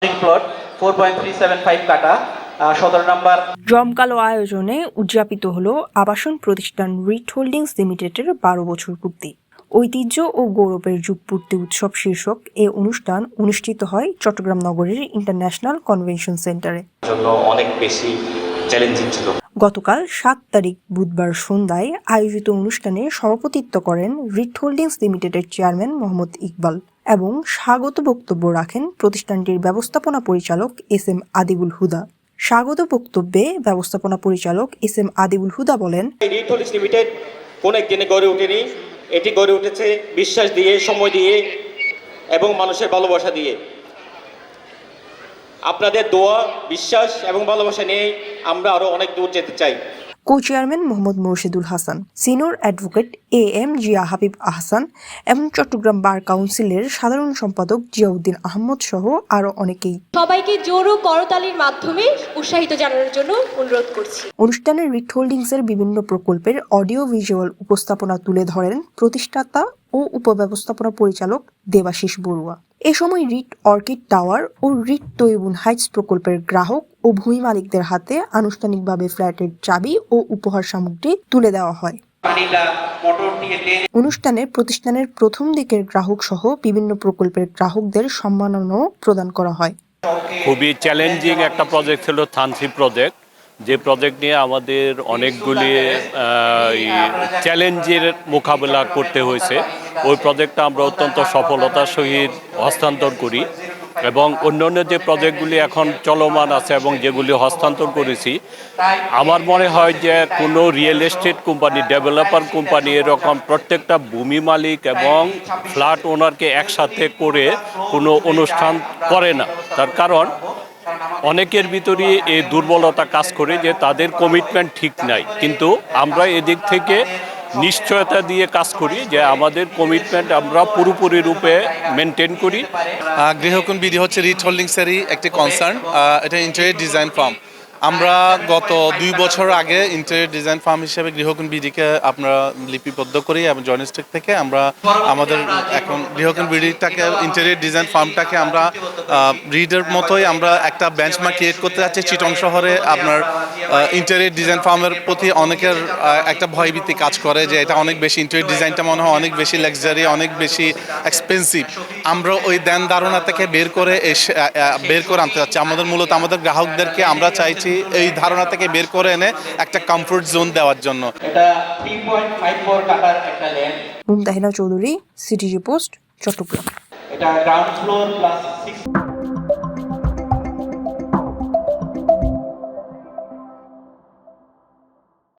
Plot 4.375 কাটা 17 নম্বর। জমকালো আয়োজনে উদযাপিত হলো আবাসন প্রতিষ্ঠান রিট হোল্ডিংস লিমিটেডের 12 বছর পূর্তি। ঐতিহ্য ও গৌরবের যুগপূর্তি উৎসব শীর্ষক এ অনুষ্ঠান অনুষ্ঠিত হয় চট্টগ্রাম নগরীর ইন্টারন্যাশনাল কনভেনশন সেন্টারে। অনেক বেশি চ্যালেঞ্জিং ছিল। গতকাল 7 তারিখ বুধবার সন্ধ্যায় আয়োজিত অনুষ্ঠানে সভাপতিত্ব করেন রিট হোল্ডিংস লিমিটেডের চেয়ারম্যান মোহাম্মদ ইকবাল এবং স্বাগত বক্তব্য রাখেন প্রতিষ্ঠানটির ব্যবস্থাপনা পরিচালক SM আদিবুল হুদা। স্বাগত বক্তব্যে ব্যবস্থাপনা পরিচালক SM আদিবুল হুদা বলেন, রিট হোল্ডিংস লিমিটেড কোন একদিনে গড়ে ওঠেনি, এটি গড়ে উঠেছে বিশ্বাস দিয়ে, সময় দিয়ে এবং মানুষের ভালোবাসা দিয়ে। আপনাদের দোয়া, বিশ্বাস এবং ভালোবাসা নিয়ে আমরা আরো অনেক দূর যেতে চাই। Co chairman Mohammad Morshedul Hasan, senior advocate AM Zia Habib Ahsan এবং চট্টগ্রাম বার কাউন্সিলের সাধারণ সম্পাদক জিয়াউদ্দিন আহমদ সহ আরো অনেকেই সবাইকে জোরো করতালির মাধ্যমে উৎসাহিত জানানোর জন্য অনুরোধ করছি। অনুষ্ঠানে রিট হোল্ডিংসের বিভিন্ন প্রকল্পের অডিও ভিজুয়াল উপস্থাপনা তুলে ধরেন প্রতিষ্ঠাতা ও উপব্যবস্থাপনা পরিচালক দেবাশিস বড়ুয়া। এ সময় রিট অর্কিড টাওয়ার ও রিট তৈবুন হাইটস প্রকল্পের গ্রাহক ও ভূমি মালিকদের হাতে আনুষ্ঠানিকভাবে ফ্ল্যাটের চাবি ও উপহার সামগ্রী তুলে দেওয়া হয়। অনুষ্ঠানে প্রতিষ্ঠানের প্রথম দিকের গ্রাহক সহ বিভিন্ন প্রকল্পের গ্রাহকদের সম্মাননাও প্রদান করা হয়। খুবই চ্যালেঞ্জিং একটা প্রজেক্ট ছিল থানসি প্রজেক্ট, যে প্রজেক্ট নিয়ে আমাদের অনেকগুলি চ্যালেঞ্জের মোকাবেলা করতে হয়েছে। ওই প্রজেক্টটা আমরা অত্যন্ত সফলতার সহিত হস্তান্তর করি এবং অন্যান্য যে প্রজেক্টগুলি এখন চলমান আছে এবং যেগুলি হস্তান্তর করেছি, আমার মনে হয় যে কোনো real estate company, developer company এরকম প্রত্যেকটা ভূমি মালিক এবং ফ্ল্যাট ওনারকে একসাথে করে কোনো অনুষ্ঠান করে না। তার কারণ অনেকের ভিতরে এই দুর্বলতা কাজ করে যে তাদের কমিটমেন্ট ঠিক নাই, কিন্তু আমরা এদিক থেকে নিশ্চয়তা দিয়ে কাজ করি যে আমাদের কমিটমেন্ট আমরা পুরোপুরি রূপে মেনটেন করি। গৃহকোণ বিডি হচ্ছে রিট হোল্ডিংসেরই একটি কনসার্ন। এটা ইন্টেরিয়র ডিজাইন ফার্ম। আমরা গত 2 বছর আগে ইন্টেরিয়র ডিজাইন ফার্ম হিসেবে গৃহকোণ বিডিকে আমরা লিপিবদ্ধ করি এবং জয়নিস্টেক থেকে আমরা আমাদের এখন গৃহকোণ বিডিটাকে, ইন্টেরিয়র ডিজাইন ফার্মটাকে আমরা রিডের মতোই আমরা একটা বেঞ্চমার্ক ক্রিয়েট করতে যাচ্ছি। চিটং শহরে আপনার ইন্টেরিয়র ডিজাইন ফার্মের প্রতি অনেকের একটা ভয়ভীতি কাজ করে যে এটা অনেক বেশি, ইন্টেরিয়র ডিজাইনটা মনে হয় অনেক বেশি লাক্সারি, অনেক বেশি এক্সপেন্সিভ। আমরা ওই ধ্যান ধারণা থেকে বের করে আনতে যাচ্ছি। আমাদের মূলত আমাদের গ্রাহকদেরকে আমরা চাইছি এই ধারণা থেকে বের করে এনে একটা কমফোর্ট জোন দেওয়ার জন্য। এটা 3.54 কাটার একটা land. Mumtahina Chowdhury, CTG post, Chattogram. এটা গ্রাউন্ড ফ্লোর প্লাস 6